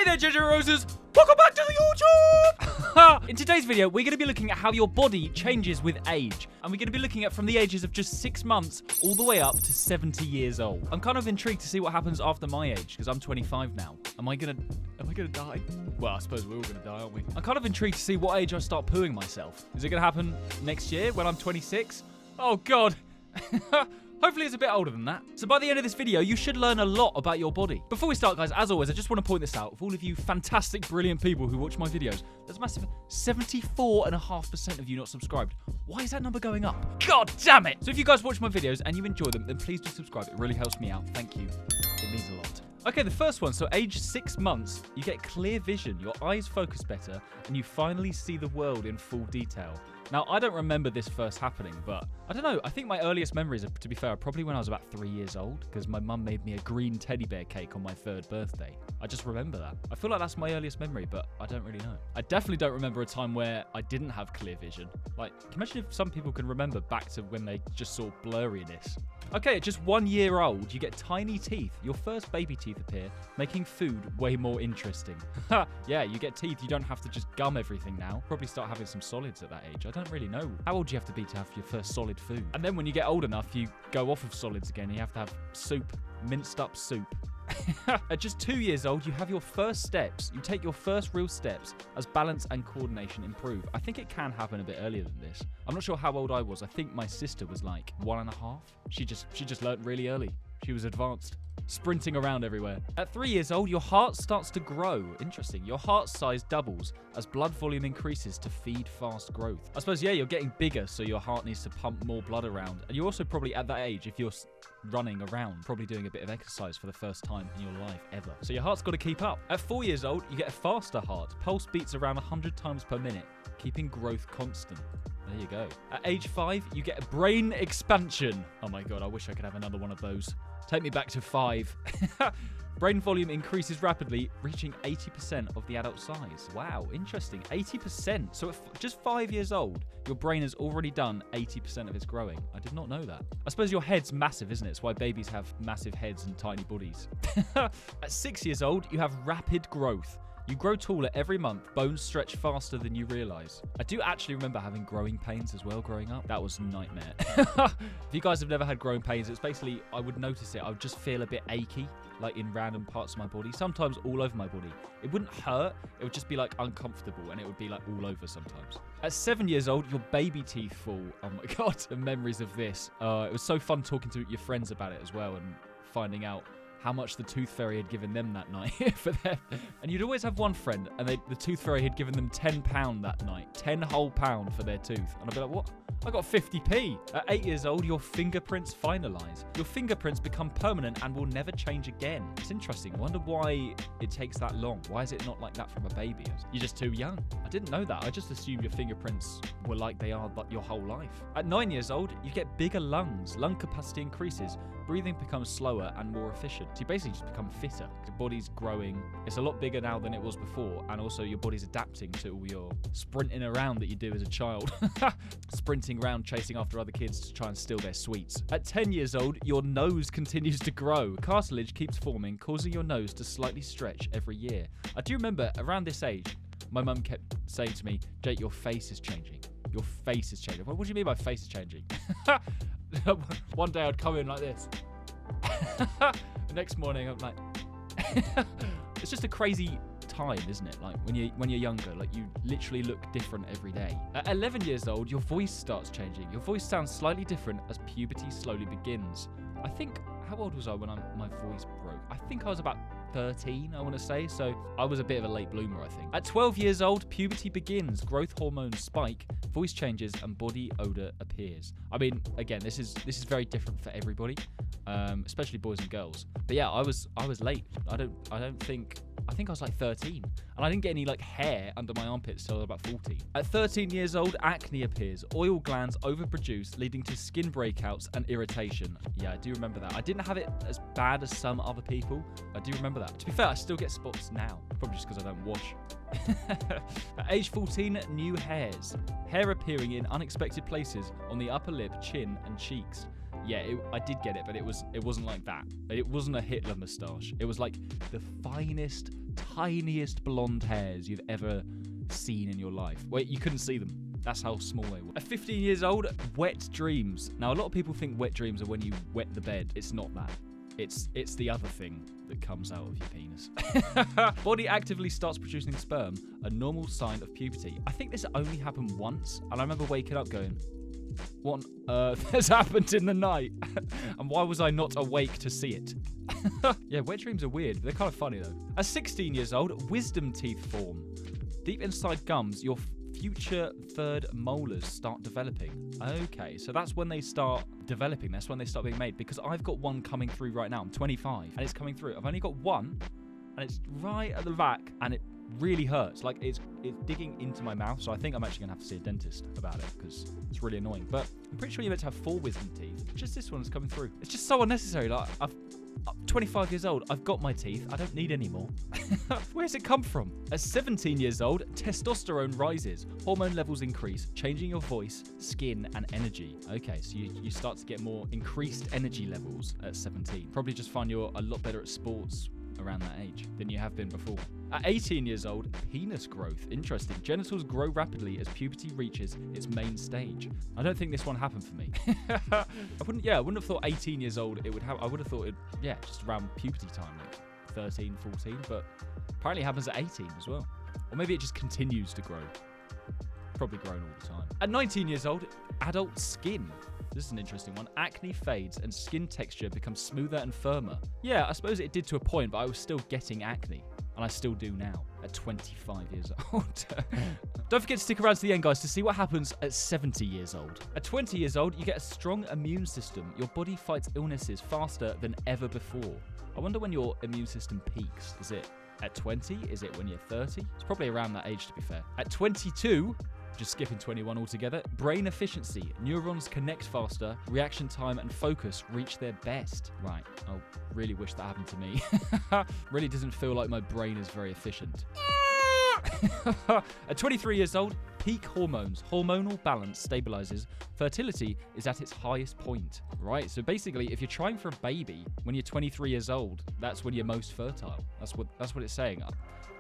there, Ginger Roses! Welcome back to the YouTube! In today's video, we're going to be looking at how your body changes with age. And we're going to be looking at from the ages of just 6 months all the way up to 70 years old. I'm kind of intrigued to see what happens after my age, because I'm 25 now. Am I gonna die? Well, I suppose we're all gonna die, aren't we? I'm kind of intrigued to see what age I start pooing myself. Is it gonna happen next year when I'm 26? Oh, God. Hopefully it's a bit older than that. So by the end of this video, you should learn a lot about your body. Before we start, guys, as always, I just want to point this out. For all of you fantastic, brilliant people who watch my videos, there's a massive 74.5% of you not subscribed. Why is that number going up? God damn it! So if you guys watch my videos and you enjoy them, then please do subscribe. It really helps me out. Thank you. It means a lot. Okay, the first one. So age 6 months, you get clear vision. Your eyes focus better, and you finally see the world in full detail. Now, I don't remember this first happening, but I don't know. I think my earliest memories, to be fair, are probably when I was about 3 years old, because my mum made me a green teddy bear cake on my 3rd birthday. I just remember that. I feel like that's my earliest memory, but I don't really know. I definitely don't remember a time where I didn't have clear vision. Like, can you imagine if some people can remember back to when they just saw blurriness? Okay, at just 1 year old, you get tiny teeth. Your first baby teeth appear, making food way more interesting. Yeah, you get teeth. You don't have to just gum everything now. Probably start having some solids at that age. I don't really know how old do you have to be to have your first solid food. And then when you get old enough, you go off of solids again. You have to have soup, minced up soup. At just 2 years old, you have your first steps. You take your first real steps as balance and coordination improve. I think it can happen a bit earlier than this. I'm not sure how old I was. I think my sister was like 1.5. She just learned really early. She was advanced. Sprinting around everywhere. At 3 years old, your heart starts to grow. Interesting. Your heart size doubles as blood volume increases to feed fast growth. I suppose, yeah, you're getting bigger, so your heart needs to pump more blood around. And you're also probably at that age, if you're running around, probably doing a bit of exercise for the first time in your life ever. So your heart's got to keep up. At 4 years old, you get a faster heart. Pulse beats around 100 times per minute, keeping growth constant. There you go. At age 5, you get a brain expansion. Oh my God, I wish I could have another one of those. Take me back to 5. Brain volume increases rapidly, reaching 80% of the adult size. Wow, interesting. 80%. So at just 5 years old, your brain has already done 80% of its growing. I did not know that. I suppose your head's massive, isn't it? It's why babies have massive heads and tiny bodies. At 6 years old, you have rapid growth. You grow taller every month, bones stretch faster than you realise. I do actually remember having growing pains as well growing up. That was a nightmare. If you guys have never had growing pains, it's basically, I would notice it. I would just feel a bit achy, like in random parts of my body, sometimes all over my body. It wouldn't hurt, it would just be like uncomfortable, and it would be like all over sometimes. At 7 years old, your baby teeth fall. Oh my God, the memories of this. It was so fun talking to your friends about it as well and finding out how much the tooth fairy had given them that night for them. And you'd always have one friend, and the tooth fairy had given them £10 that night. 10 whole pound for their tooth. And I'd be like, what? I got 50p. At 8 years old, your fingerprints finalise. Your fingerprints become permanent and will never change again. It's interesting. I wonder why it takes that long. Why is it not like that from a baby? You're just too young. I didn't know that. I just assumed your fingerprints were like they are your whole life. At 9 years old, you get bigger lungs. Lung capacity increases. Breathing becomes slower and more efficient. So you basically just become fitter. Your body's growing. It's a lot bigger now than it was before. And also your body's adapting to all your sprinting around that you do as a child. Sprinting around, chasing after other kids to try and steal their sweets. At 10 years old, your nose continues to grow. Cartilage keeps forming, causing your nose to slightly stretch every year. I do remember around this age, my mum kept saying to me, Jake, your face is changing. Your face is changing. What do you mean my face is changing? One day I'd come in like this. The next morning I'm like... It's just a crazy time, isn't it? Like when you're younger, like you literally look different every day. At 11 years old, your voice starts changing. Your voice sounds slightly different as puberty slowly begins. I think, how old was I when my voice broke? I think I was about 13, I want to say, so I was a bit of a late bloomer, I think. At 12 years old, puberty begins, growth hormones spike, voice changes, and body odor appears. I mean, again, this is very different for everybody, especially boys and girls. But yeah, I was late. I think I was like 13, and I didn't get any like hair under my armpits till I was about 14. At 13 years old, acne appears. Oil glands overproduce, leading to skin breakouts and irritation. Yeah, I do remember that. I didn't have it as bad as some other people. I do remember that. To be fair, I still get spots now, probably just because I don't wash. At age 14, new hairs. Hair appearing in unexpected places on the upper lip, chin, and cheeks. Yeah, I did get it, but it wasn't like that. It wasn't a Hitler moustache. It was like the finest tiniest blonde hairs you've ever seen in your life. Wait, you couldn't see them. That's how small they were. At 15 years old, wet dreams. Now, a lot of people think wet dreams are when you wet the bed. It's not that. It's the other thing that comes out of your penis. Body actively starts producing sperm, a normal sign of puberty. I think this only happened once, and I remember waking up going, what on earth has happened in the night? And why was I not awake to see it? Yeah, wet dreams are weird. They're kind of funny, though. At 16 years old, wisdom teeth form. Deep inside gums, your future third molars start developing. Okay, so that's when they start developing. That's when they start being made. Because I've got one coming through right now. I'm 25, and it's coming through. I've only got one, and it's right at the back, and it really hurts. Like, it's digging into my mouth, so I think I'm actually gonna have to see a dentist about it because it's really annoying. But I'm pretty sure you're meant to have 4 wisdom teeth. Just this one's coming through. It's just so unnecessary. Like, I'm 25 years old. I've got my teeth. I don't need any more. Where's it come from? At 17 years old, testosterone rises. Hormone levels increase, changing your voice, skin, and energy. Okay, so you start to get more increased energy levels at 17. Probably just find you're a lot better at sports around that age than you have been before. At 18 years old, penis growth. Interesting. Genitals grow rapidly as puberty reaches its main stage. I don't think this one happened for me. I wouldn't have thought 18 years old it would have. I would have thought just around puberty time, like 13, 14, but apparently it happens at 18 as well. Or maybe it just continues to grow. Probably grown all the time. At 19 years old, adult skin. This is an interesting one. Acne fades and skin texture becomes smoother and firmer. Yeah, I suppose it did to a point, but I was still getting acne. And I still do now, at 25 years old. Don't forget to stick around to the end, guys, to see what happens at 70 years old. At 20 years old, you get a strong immune system. Your body fights illnesses faster than ever before. I wonder when your immune system peaks. Is it at 20? Is it when you're 30? It's probably around that age, to be fair. At 22... just skipping 21 altogether. Brain efficiency. Neurons connect faster. Reaction time and focus reach their best. Right. I really wish that happened to me. Really doesn't feel like my brain is very efficient. At 23 years old, peak hormones. Hormonal balance stabilizes. Fertility is at its highest point. Right. So basically, if you're trying for a baby when you're 23 years old, that's when you're most fertile. That's what it's saying.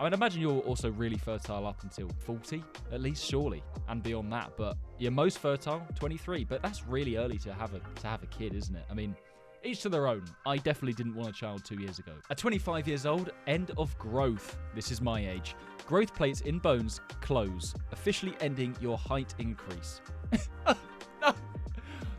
I would imagine you're also really fertile up until 40, at least, surely, and beyond that. But you're most fertile, 23. But that's really early to have a kid, isn't it? I mean, each to their own. I definitely didn't want a child 2 years ago. At 25 years old, end of growth. This is my age. Growth plates in bones close, officially ending your height increase. No.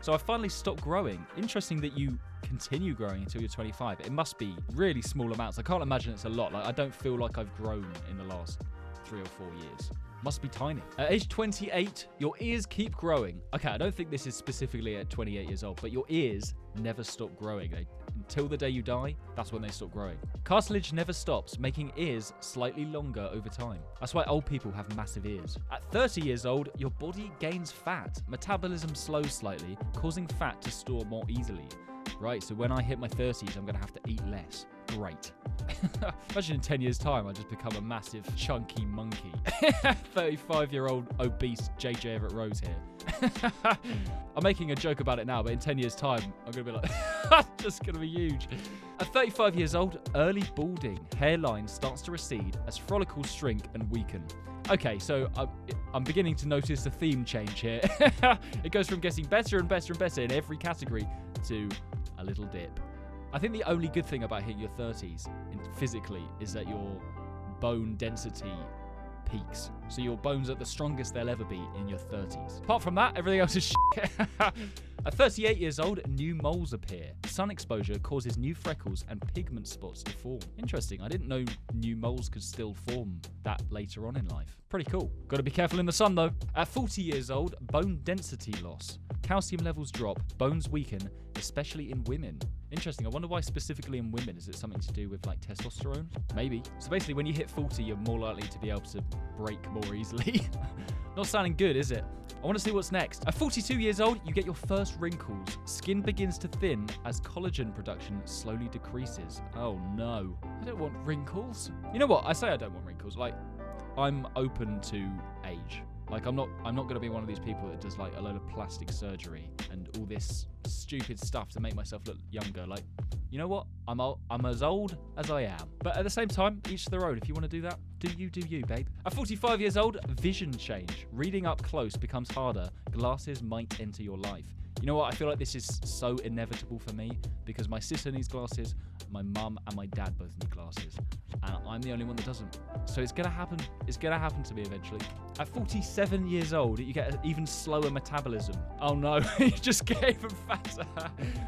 So I finally stopped growing. Interesting that you continue growing until you're 25. It must be really small amounts. I can't imagine it's a lot. Like, I don't feel like I've grown in the last 3 or 4 years. Must be tiny. At age 28, your ears keep growing. Okay, I don't think this is specifically at 28 years old, but your ears never stop growing. Until the day you die, that's when they stop growing. Cartilage never stops, making ears slightly longer over time. That's why old people have massive ears. At 30 years old, your body gains fat. Metabolism slows slightly, causing fat to store more easily. Right, so when I hit my 30s, I'm going to have to eat less. Great. Imagine in 10 years' time, I just become a massive, chunky monkey. 35-year-old obese JJ Everett Rose here. I'm making a joke about it now, but in 10 years' time, I'm going to be like, just going to be huge. At 35 years old, early balding. Hairline starts to recede as follicles shrink and weaken. Okay, so I'm beginning to notice a theme change here. It goes from getting better and better and better in every category to a little dip. I think the only good thing about hitting your 30s physically is that your bone density peaks. So your bones are the strongest they'll ever be in your 30s. Apart from that, everything else is shit. At 38 years old, new moles appear. Sun exposure causes new freckles and pigment spots to form. Interesting. I didn't know new moles could still form that later on in life. Pretty cool. Got to be careful in the sun, though. At 40 years old, bone density loss. Calcium levels drop, bones weaken, especially in women. Interesting. I wonder why specifically in women. Is it something to do with like testosterone? Maybe. So basically when you hit 40, you're more likely to be able to break more easily. Not sounding good, is it? I want to see what's next. At 42 years old, you get your first wrinkles. Skin begins to thin as collagen production slowly decreases. Oh no. I don't want wrinkles. You know what? I say I don't want wrinkles. Like, I'm open to age. Like, I'm not going to be one of these people that does like a load of plastic surgery and all this stupid stuff to make myself look younger. Like, you know what? I'm as old as I am. But at the same time, each to their own. If you want to do that, do you, babe. At 45 years old, vision change. Reading up close becomes harder. Glasses might enter your life. You know what? I feel like this is so inevitable for me because my sister needs glasses, my mum and my dad both need glasses, and I'm the only one that doesn't. So it's gonna happen. It's gonna happen to me eventually. At 47 years old, you get an even slower metabolism. Oh no, you just get even fatter.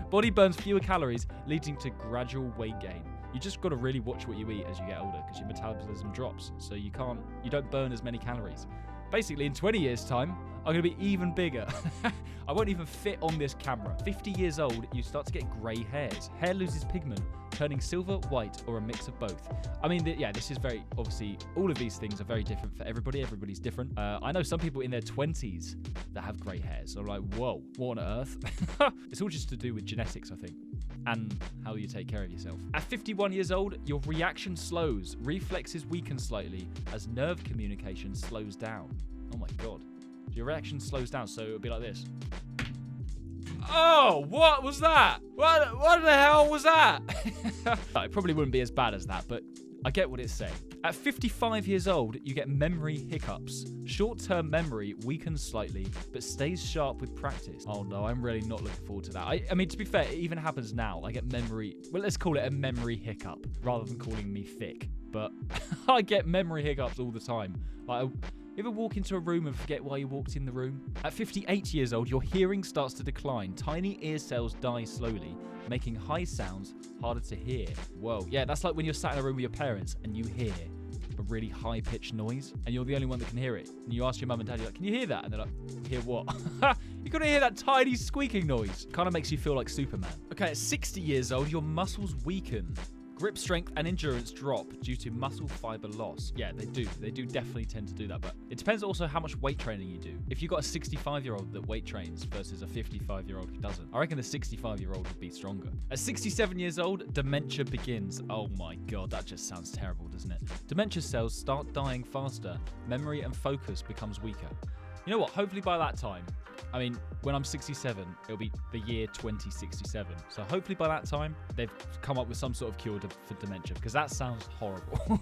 Body burns fewer calories, leading to gradual weight gain. You just got to really watch what you eat as you get older because your metabolism drops, so you don't burn as many calories. Basically, in 20 years' time, I'm going to be even bigger. I won't even fit on this camera. 50 years old, you start to get grey hairs. Hair loses pigment, turning silver, white, or a mix of both. I mean, this is very, obviously, all of these things are very different for everybody. Everybody's different. I know some people in their 20s that have grey hairs. So I'm like, whoa, what on earth? It's all just to do with genetics, I think, and how you take care of yourself. At 51 years old, your reaction slows. Reflexes weaken slightly as nerve communication slows down. Oh my God. Your reaction slows down, so it'll be like this. Oh, what was that? What the hell was that? It probably wouldn't be as bad as that, but I get what it's saying. At 55 years old, you get memory hiccups. Short-term memory weakens slightly, but stays sharp with practice. Oh no, I'm really not looking forward to that. I mean, to be fair, it even happens now. I get let's call it a memory hiccup, rather than calling me thick. But I get memory hiccups all the time. Like, you ever walk into a room and forget why you walked in the room? At 58 years old, your hearing starts to decline. Tiny ear cells die slowly, making high sounds harder to hear. Whoa. Yeah, that's like when you're sat in a room with your parents and you hear a really high-pitched noise and you're the only one that can hear it. And you ask your mum and dad, you're like, can you hear that? And they're like, hear what? You couldn't hear that tiny squeaking noise. Kind of makes you feel like Superman. Okay, at 60 years old, your muscles weaken. Grip strength and endurance drop due to muscle fiber loss. Yeah, they do. They do definitely tend to do that, but it depends also how much weight training you do. If you've got a 65-year-old that weight trains versus a 55-year-old who doesn't, I reckon the 65-year-old would be stronger. At 67 years old, dementia begins. Oh my God, that just sounds terrible, doesn't it? Dementia cells start dying faster. Memory and focus becomes weaker. You know what? Hopefully by that time, I mean, when I'm 67, it'll be the year 2067. So hopefully by that time, they've come up with some sort of cure for dementia, because that sounds horrible.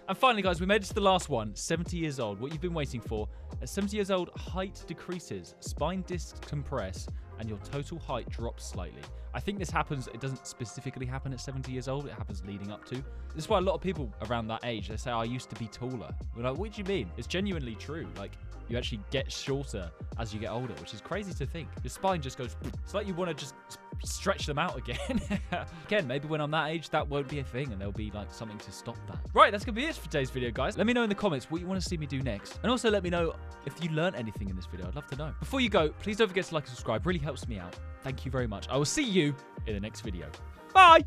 And finally, guys, we made it to the last one. 70 years old. What you've been waiting for. At 70 years old, height decreases, spine discs compress, and your total height drops slightly. I think this happens, it doesn't specifically happen at 70 years old, it happens leading up to. This is why a lot of people around that age, they say, I used to be taller. We're like, what do you mean? It's genuinely true. Like, you actually get shorter as you get older, which is crazy to think. Your spine just goes, it's like you want to just stretch them out again. Again, maybe when I'm that age, that won't be a thing and there'll be like something to stop that. Right, that's going to be it for today's video, guys. Let me know in the comments what you want to see me do next. And also let me know if you learned anything in this video. I'd love to know. Before you go, please don't forget to like and subscribe. It really helps me out. Thank you very much. I will see you in the next video. Bye!